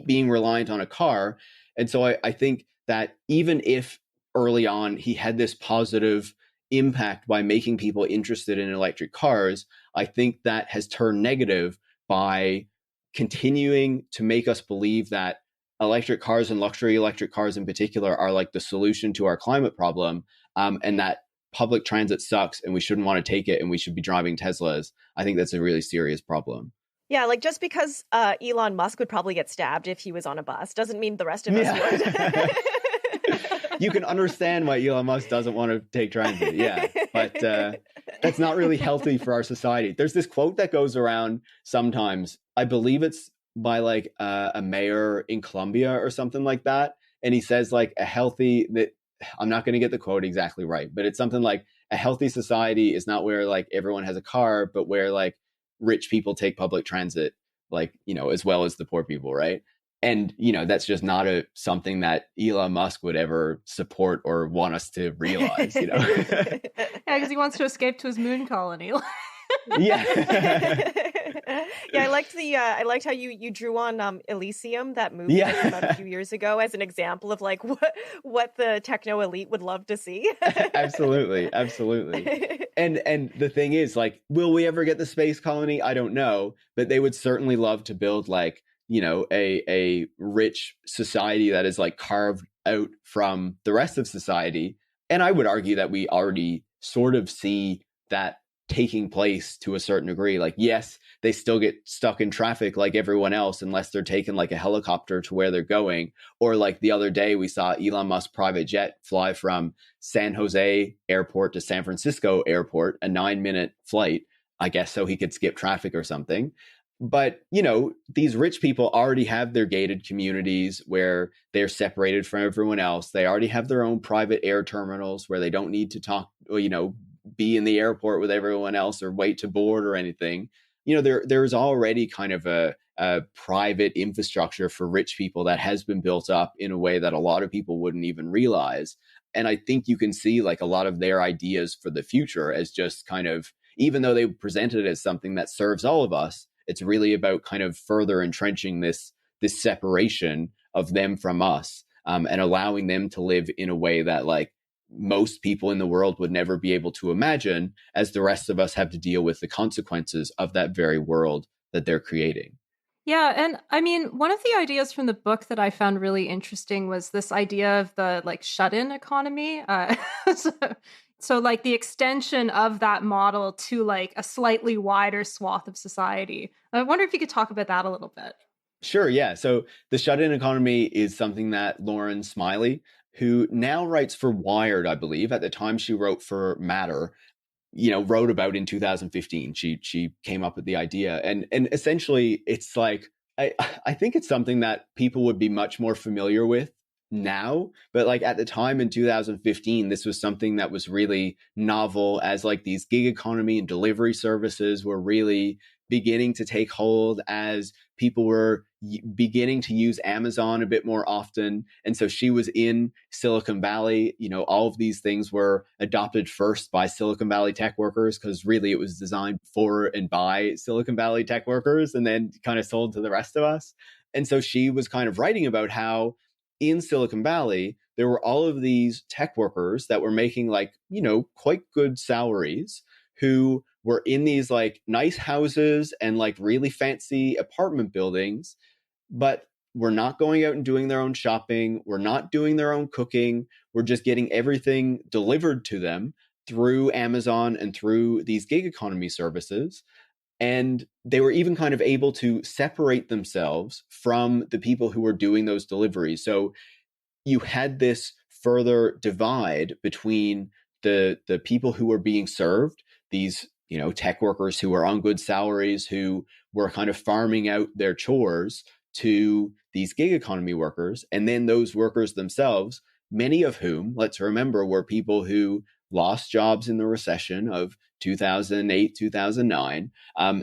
being reliant on a car. And so I think that even if early on he had this positive impact by making people interested in electric cars, I think that has turned negative by continuing to make us believe that electric cars and luxury electric cars in particular are like the solution to our climate problem, and that public transit sucks and we shouldn't want to take it and we should be driving Teslas. I think that's a really serious problem. Yeah, like just because Elon Musk would probably get stabbed if he was on a bus doesn't mean the rest of us would. You can understand why Elon Musk doesn't want to take transit, yeah. But that's not really healthy for our society. There's this quote that goes around sometimes. I believe it's by like a mayor in Colombia or something like that. And he says like I'm not going to get the quote exactly right, but it's something like a healthy society is not where like everyone has a car, but where like rich people take public transit, like, as well as the poor people, right? And, that's just not something that Elon Musk would ever support or want us to realize, Yeah, because he wants to escape to his moon colony. Yeah. Yeah, I liked how you drew on Elysium, that movie that came out a few years ago, as an example of like what the techno elite would love to see. Absolutely. And the thing is, like, will we ever get the space colony? I don't know, but they would certainly love to build like, a rich society that is like carved out from the rest of society. And I would argue that we already sort of see that taking place to a certain degree. Like, yes, they still get stuck in traffic like everyone else, unless they're taking like a helicopter to where they're going. Or like the other day, we saw Elon Musk's private jet fly from San Jose airport to San Francisco airport, a 9-minute flight, I guess, so he could skip traffic or something. But, these rich people already have their gated communities where they're separated from everyone else. They already have their own private air terminals where they don't need to talk, be in the airport with everyone else or wait to board or anything. There's already kind of a private infrastructure for rich people that has been built up in a way that a lot of people wouldn't even realize. And I think you can see like a lot of their ideas for the future as just kind of, even though they present it as something that serves all of us, it's really about kind of further entrenching this separation of them from us, and allowing them to live in a way that like most people in the world would never be able to imagine, as the rest of us have to deal with the consequences of that very world that they're creating. Yeah. And I mean, one of the ideas from the book that I found really interesting was this idea of the like Shutin economy. So like the extension of that model to like a slightly wider swath of society. I wonder if you could talk about that a little bit. Sure, yeah. So the Shutin economy is something that Lauren Smiley, who now writes for Wired, I believe, at the time she wrote for Matter, wrote about in 2015. She came up with the idea, and essentially it's like, I think it's something that people would be much more familiar with now, but like at the time in 2015, this was something that was really novel, as like these gig economy and delivery services were really beginning to take hold, as people were beginning to use Amazon a bit more often. And so she was in Silicon Valley. All of these things were adopted first by Silicon Valley tech workers, because really it was designed for and by Silicon Valley tech workers and then kind of sold to the rest of us. And so she was kind of writing about how in Silicon Valley, there were all of these tech workers that were making like, quite good salaries, who were in these like nice houses and like really fancy apartment buildings, but were not going out and doing their own shopping. We're not doing their own cooking. We're just getting everything delivered to them through Amazon and through these gig economy services. And they were even kind of able to separate themselves from the people who were doing those deliveries. So you had this further divide between the people who were being served, these tech workers who were on good salaries, who were kind of farming out their chores to these gig economy workers. And then those workers themselves, many of whom, let's remember, were people who lost jobs in the recession of 2008, 2009,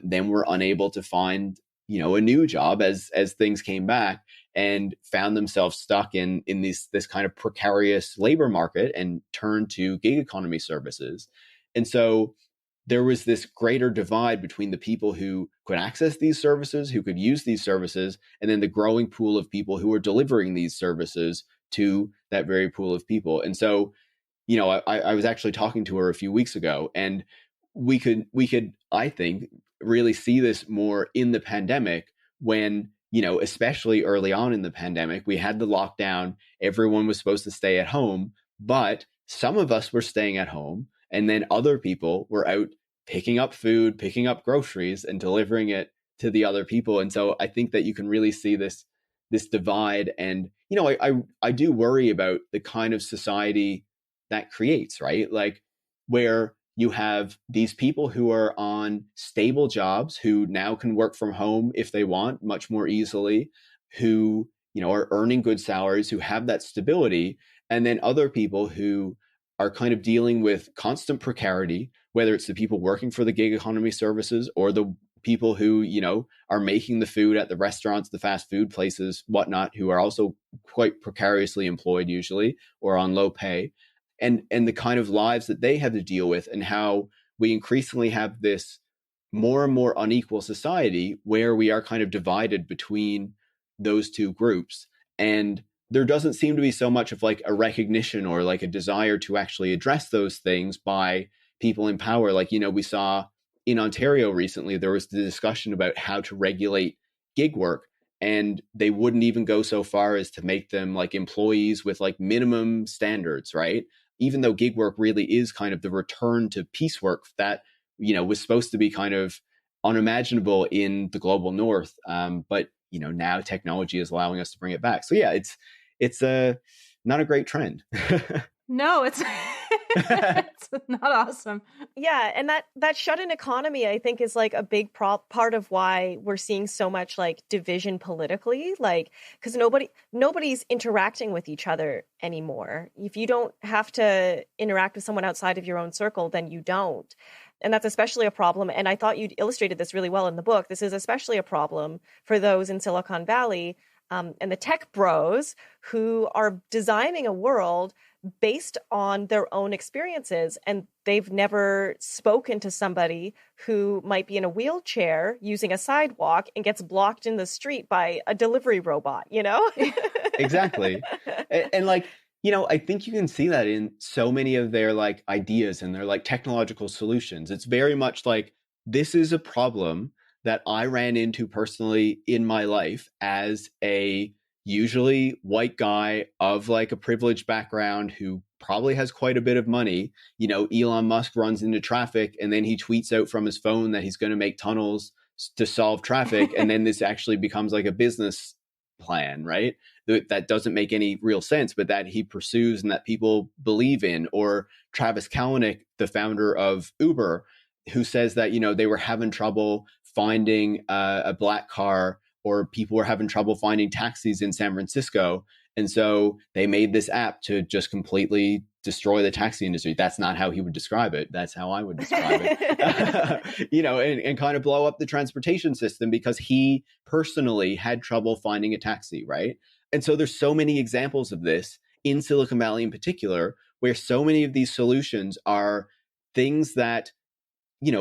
then were unable to find, a new job as things came back, and found themselves stuck in this kind of precarious labor market and turned to gig economy services. And so there was this greater divide between the people who could access these services, who could use these services, and then the growing pool of people who were delivering these services to that very pool of people. And so, I was actually talking to her a few weeks ago, and we could, I think, really see this more in the pandemic, when, especially early on in the pandemic, we had the lockdown, everyone was supposed to stay at home, but some of us were staying at home, and then other people were out picking up food, picking up groceries, and delivering it to the other people. And so I think that you can really see this divide. And, I do worry about the kind of society that creates, right? Like, where you have these people who are on stable jobs, who now can work from home if they want much more easily, who, are earning good salaries, who have that stability. And then other people who are kind of dealing with constant precarity, whether it's the people working for the gig economy services or the people who, are making the food at the restaurants, the fast food places, whatnot, who are also quite precariously employed usually, or on low pay, and the kind of lives that they have to deal with, and how we increasingly have this more and more unequal society where we are kind of divided between those two groups. And there doesn't seem to be so much of like a recognition or like a desire to actually address those things by people in power. Like, we saw in Ontario recently, there was the discussion about how to regulate gig work, and they wouldn't even go so far as to make them like employees with like minimum standards, right? Even though gig work really is kind of the return to piecework that, was supposed to be kind of unimaginable in the global north. But, now technology is allowing us to bring it back. So yeah, it's not a great trend. No, it's it's not awesome. Yeah, and that Shutin economy, I think, is like a big part of why we're seeing so much like division politically, like, because nobody's interacting with each other anymore. If you don't have to interact with someone outside of your own circle, then you don't. And that's especially a problem. And I thought you illustrated this really well in the book. This is especially a problem for those in Silicon Valley and the tech bros who are designing a world based on their own experiences, and they've never spoken to somebody who might be in a wheelchair using a sidewalk and gets blocked in the street by a delivery robot, Exactly. And like, I think you can see that in so many of their like ideas and their like technological solutions. It's very much like, this is a problem that I ran into personally in my life as a usually white guy of like a privileged background who probably has quite a bit of money. Elon Musk runs into traffic and then he tweets out from his phone that he's going to make tunnels to solve traffic. And then this actually becomes like a business plan, right? that doesn't make any real sense, but that he pursues and that people believe in. Or Travis Kalanick, the founder of Uber, who says that, they were having trouble finding a black car, or people were having trouble finding taxis in San Francisco. And so they made this app to just completely destroy the taxi industry. That's not how he would describe it. That's how I would describe it. And kind of blow up the transportation system because he personally had trouble finding a taxi, right? And so there's so many examples of this in Silicon Valley in particular, where so many of these solutions are things that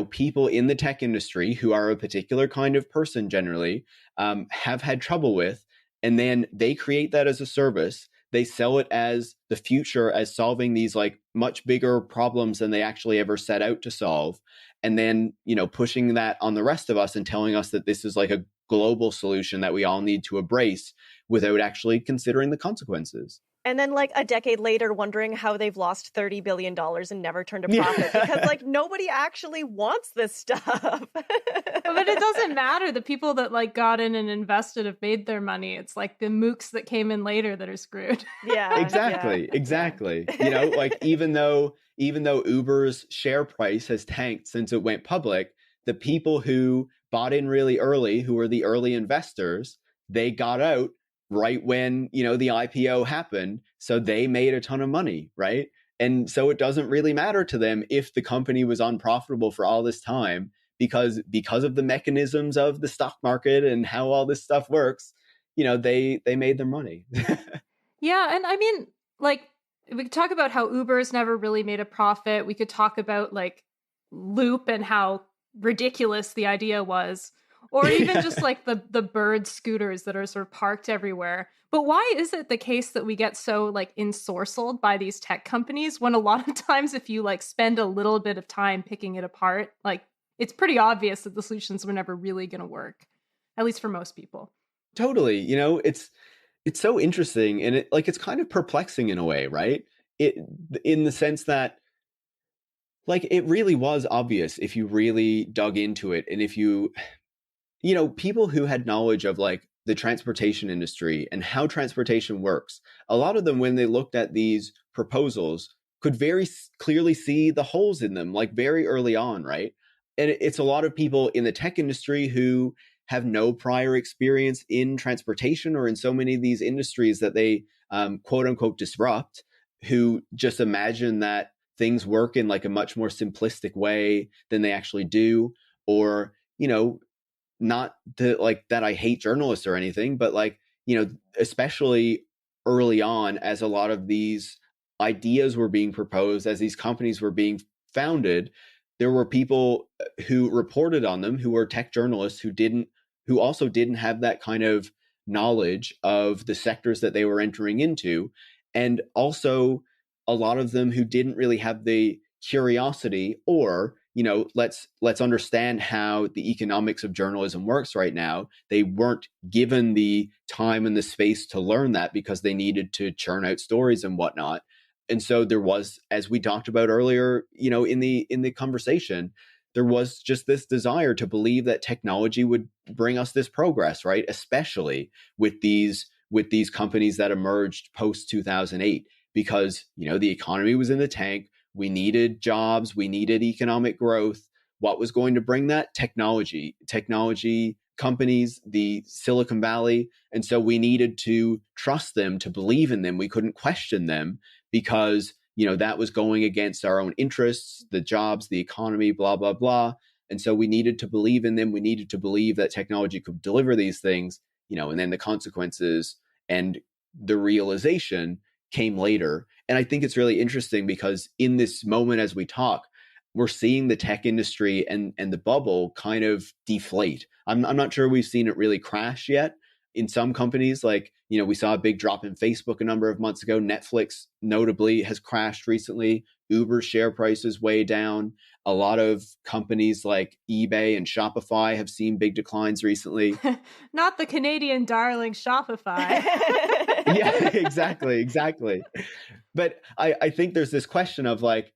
people in the tech industry who are a particular kind of person generally have had trouble with. And then they create that as a service. They sell it as the future, as solving these like much bigger problems than they actually ever set out to solve. And then, pushing that on the rest of us and telling us that this is like a global solution that we all need to embrace without actually considering the consequences. And then like a decade later, wondering how they've lost $30 billion and never turned a profit because like nobody actually wants this stuff. But it doesn't matter. The people that like got in and invested have made their money. It's like the mooks that came in later that are screwed. Yeah, exactly. Like even though Uber's share price has tanked since it went public, the people who bought in really early, who were the early investors, they got out right when, the IPO happened. So they made a ton of money, right? And so it doesn't really matter to them if the company was unprofitable for all this time, because of the mechanisms of the stock market and how all this stuff works, they made their money. Yeah. And I mean, like, we could talk about how Uber's never really made a profit. We could talk about like Loop and how ridiculous the idea was. Or even just like the bird scooters that are sort of parked everywhere. But why is it the case that we get so like ensorcelled by these tech companies when a lot of times if you like spend a little bit of time picking it apart, like it's pretty obvious that the solutions were never really going to work, at least for most people. Totally. It's so interesting, and it's kind of perplexing in a way, right? In the sense that like it really was obvious if you really dug into it, and if you people who had knowledge of like the transportation industry and how transportation works, a lot of them, when they looked at these proposals, could very clearly see the holes in them, like very early on, right? And it's a lot of people in the tech industry who have no prior experience in transportation or in so many of these industries that they quote unquote disrupt, who just imagine that things work in like a much more simplistic way than they actually do. Or, not that I hate journalists or anything, but like, especially early on, as a lot of these ideas were being proposed, as these companies were being founded, there were people who reported on them who were tech journalists who also didn't have that kind of knowledge of the sectors that they were entering into. And also a lot of them who didn't really have the curiosity or, let's understand how the economics of journalism works right now. They weren't given the time and the space to learn that because they needed to churn out stories and whatnot. And so there was, as we talked about earlier, in the conversation, there was just this desire to believe that technology would bring us this progress, right? Especially with these companies that emerged post 2008, because, the economy was in the tank. We needed jobs. We needed economic growth. What was going to bring that? Technology companies, the Silicon Valley. And so we needed to trust them, to believe in them. We couldn't question them because, that was going against our own interests, the jobs, the economy, blah, blah, blah. And so we needed to believe in them. We needed to believe that technology could deliver these things, and then the consequences and the realization came later. And I think it's really interesting because in this moment as we talk, we're seeing the tech industry and the bubble kind of deflate. I'm not sure we've seen it really crash yet. In some companies, like, we saw a big drop in Facebook a number of months ago. Netflix notably has crashed recently. Uber's share price is way down. A lot of companies like eBay and Shopify have seen big declines recently. Not the Canadian darling Shopify. Yeah, exactly. But I think there's this question of like,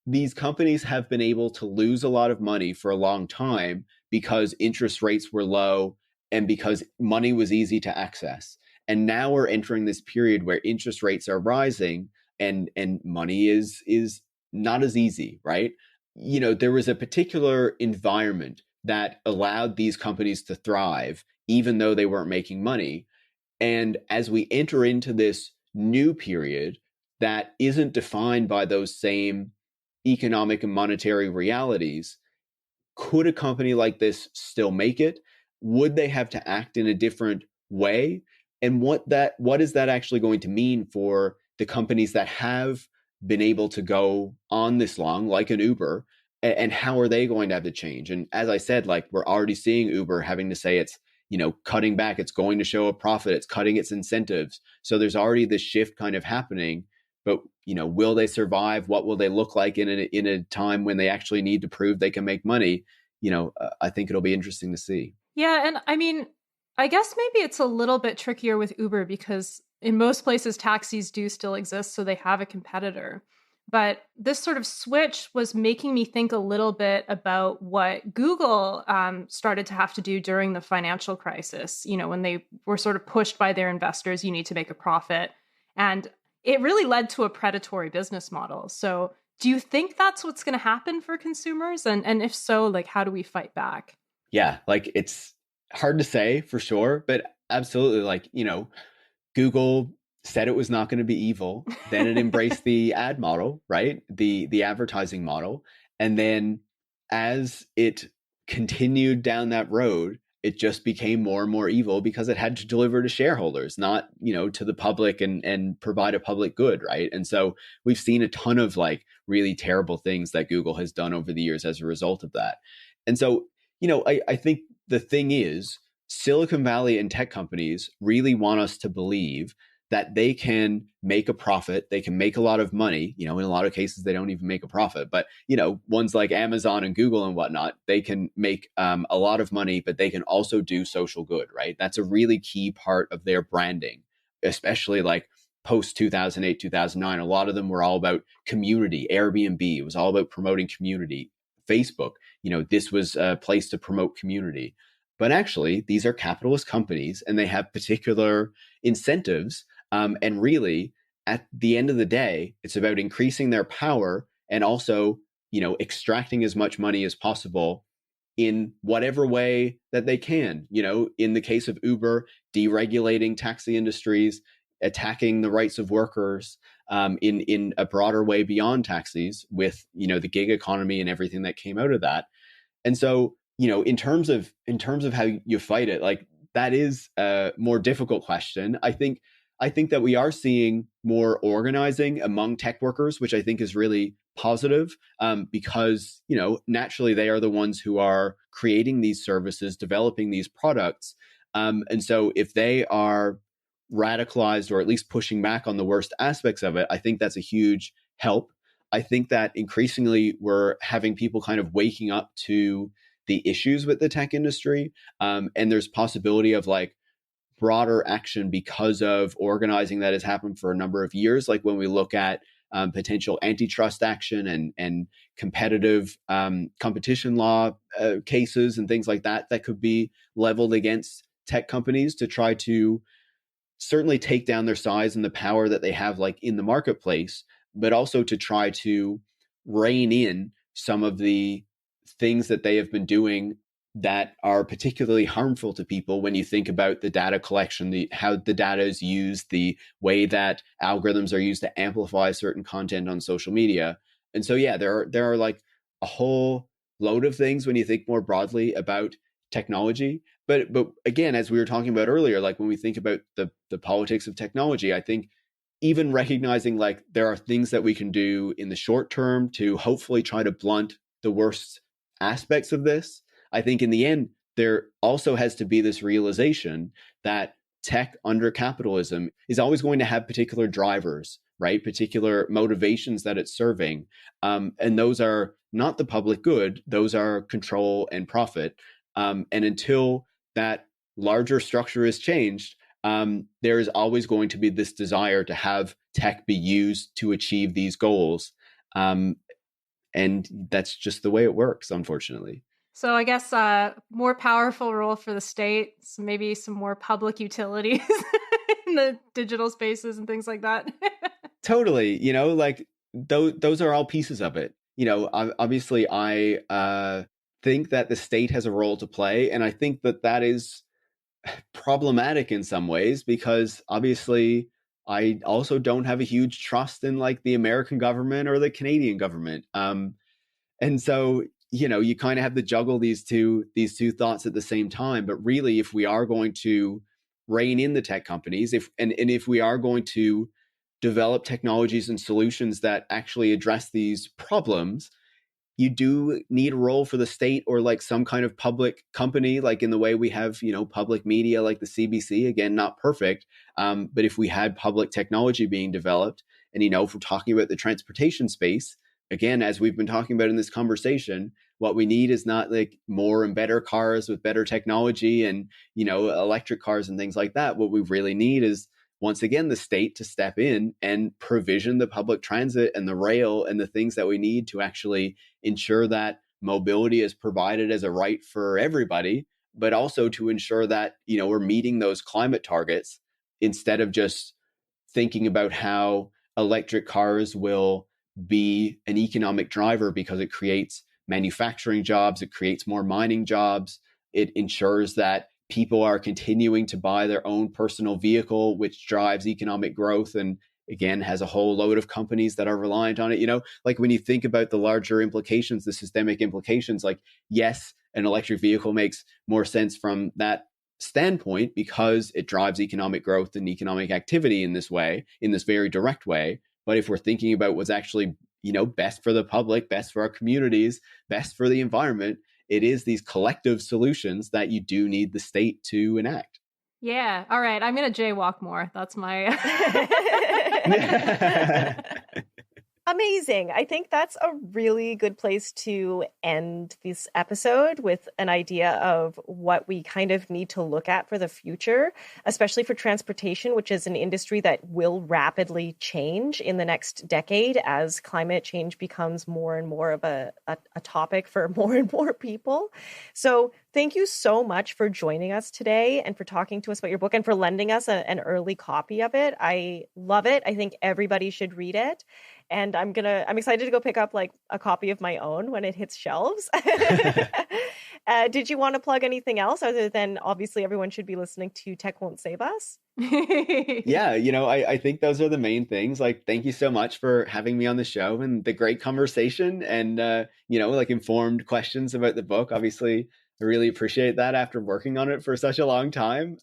these companies have been able to lose a lot of money for a long time because interest rates were low and because money was easy to access. And now we're entering this period where interest rates are rising and money is not as easy, right? There was a particular environment that allowed these companies to thrive, even though they weren't making money. And as we enter into this new period that isn't defined by those same economic and monetary realities, could a company like this still make it? Would they have to act in a different way? And what is that actually going to mean for the companies that have been able to go on this long, like an Uber, and how are they going to have to change? And as I said, like, we're already seeing Uber having to say it's, cutting back, it's going to show a profit, it's cutting its incentives. So there's already this shift kind of happening. But, will they survive? What will they look like in a time when they actually need to prove they can make money? I think it'll be interesting to see. Yeah. And I mean, I guess maybe it's a little bit trickier with Uber because in most places, taxis do still exist. So they have a competitor. But this sort of switch was making me think a little bit about what Google started to have to do during the financial crisis, when they were sort of pushed by their investors, you need to make a profit. And it really led to a predatory business model. So do you think that's what's going to happen for consumers? And if so, like, how do we fight back? Yeah, like, it's hard to say for sure, but absolutely, like, Google said it was not going to be evil. Then it embraced the ad model, right? The advertising model. And then as it continued down that road, it just became more and more evil because it had to deliver to shareholders, not, to the public and provide a public good, right? And so we've seen a ton of like really terrible things that Google has done over the years as a result of that. And so, I think the thing is, Silicon Valley and tech companies really want us to believe that they can make a profit, they can make a lot of money. In a lot of cases, they don't even make a profit. But, ones like Amazon and Google and whatnot, they can make a lot of money, but they can also do social good, right? That's a really key part of their branding, especially like post 2008, 2009. A lot of them were all about community. Airbnb, it was all about promoting community. Facebook, this was a place to promote community. But actually, these are capitalist companies and they have particular incentives. And really, at the end of the day, it's about increasing their power and also, extracting as much money as possible in whatever way that they can. In the case of Uber, deregulating taxi industries, attacking the rights of workers, in a broader way beyond taxis with, the gig economy and everything that came out of that. And so, in terms of how you fight it, like, that is a more difficult question. I think that we are seeing more organizing among tech workers, which I think is really positive, because, naturally they are the ones who are creating these services, developing these products. And so if they are radicalized or at least pushing back on the worst aspects of it, I think that's a huge help. I think that increasingly we're having people kind of waking up to the issues with the tech industry. And there's possibility of like broader action because of organizing that has happened for a number of years. Like when we look at potential antitrust action and competitive competition law cases and things like that could be leveled against tech companies to try to certainly take down their size and the power that they have like in the marketplace, but also to try to rein in some of the things that they have been doing that are particularly harmful to people when you think about the data collection, how the data is used, the way that algorithms are used to amplify certain content on social media. And so, yeah, there are like a whole load of things when you think more broadly about technology. But again, as we were talking about earlier, like when we think about the politics of technology, I think even recognizing like there are things that we can do in the short term to hopefully try to blunt the worst aspects of this. I think in the end, there also has to be this realization that tech under capitalism is always going to have particular drivers, right? Particular motivations that it's serving. And those are not the public good. Those are control and profit. And until that larger structure is changed, there is always going to be this desire to have tech be used to achieve these goals. And that's just the way it works, unfortunately. So I guess more powerful role for the state, so maybe some more public utilities. in the digital spaces and things like that. Totally. Like those are all pieces of it. Obviously I think that the state has a role to play. And I think that is problematic in some ways, because obviously I also don't have a huge trust in like the American government or the Canadian government. And so, you kind of have to juggle these two thoughts at the same time. But really, if we are going to rein in the tech companies, if we are going to develop technologies and solutions that actually address these problems, you do need a role for the state or like some kind of public company, like in the way we have, public media like the CBC. Again, not perfect. But if we had public technology being developed, and, if we're talking about the transportation space, again, as we've been talking about in this conversation, what we need is not like more and better cars with better technology and, electric cars and things like that. What we really need is, once again, the state to step in and provision the public transit and the rail and the things that we need to actually ensure that mobility is provided as a right for everybody, but also to ensure that, we're meeting those climate targets, instead of just thinking about how electric cars will be an economic driver because it creates manufacturing jobs, it creates more mining jobs, it ensures that people are continuing to buy their own personal vehicle, which drives economic growth and, again, has a whole load of companies that are reliant on it. Like when you think about the larger implications, the systemic implications, like, yes, an electric vehicle makes more sense from that standpoint because it drives economic growth and economic activity in this way, in this very direct way. But if we're thinking about what's actually, best for the public, best for our communities, best for the environment, it is these collective solutions that you do need the state to enact. Yeah. All right. I'm going to jaywalk more. That's my... Amazing. I think that's a really good place to end this episode, with an idea of what we kind of need to look at for the future, especially for transportation, which is an industry that will rapidly change in the next decade as climate change becomes more and more of a topic for more and more people. So thank you so much for joining us today and for talking to us about your book and for lending us an early copy of it. I love it. I think everybody should read it. And I'm excited to go pick up like a copy of my own when it hits shelves. Did you want to plug anything else other than, obviously, everyone should be listening to Tech Won't Save Us? Yeah, I think those are the main things. Like, thank you so much for having me on the show and the great conversation and, like informed questions about the book. Obviously, I really appreciate that after working on it for such a long time.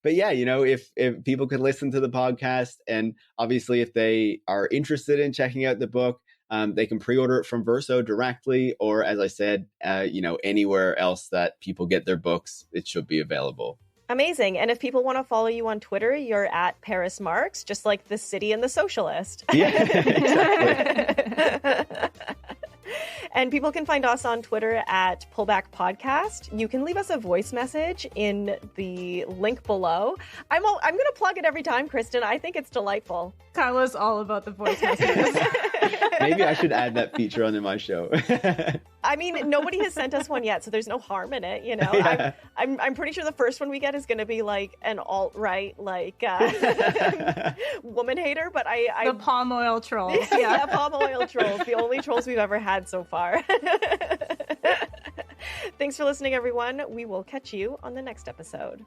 But yeah, if people could listen to the podcast, and obviously if they are interested in checking out the book, they can pre-order it from Verso directly, or as I said, anywhere else that people get their books, it should be available. Amazing. And if people want to follow you on Twitter, you're at Paris Marx, just like the city and the socialist. Yeah, exactly. And people can find us on Twitter at Pullback Podcast. You can leave us a voice message in the link below. I'm going to plug it every time, Kristen. I think it's delightful. Kyla's all about the voice messages. Maybe I should add that feature onto my show. I mean, nobody has sent us one yet, so there's no harm in it, Yeah. I'm pretty sure the first one we get is going to be like an alt-right, like woman hater, but the palm oil trolls. Yeah, palm oil trolls. The only trolls we've ever had so far. Thanks for listening, everyone. We will catch you on the next episode.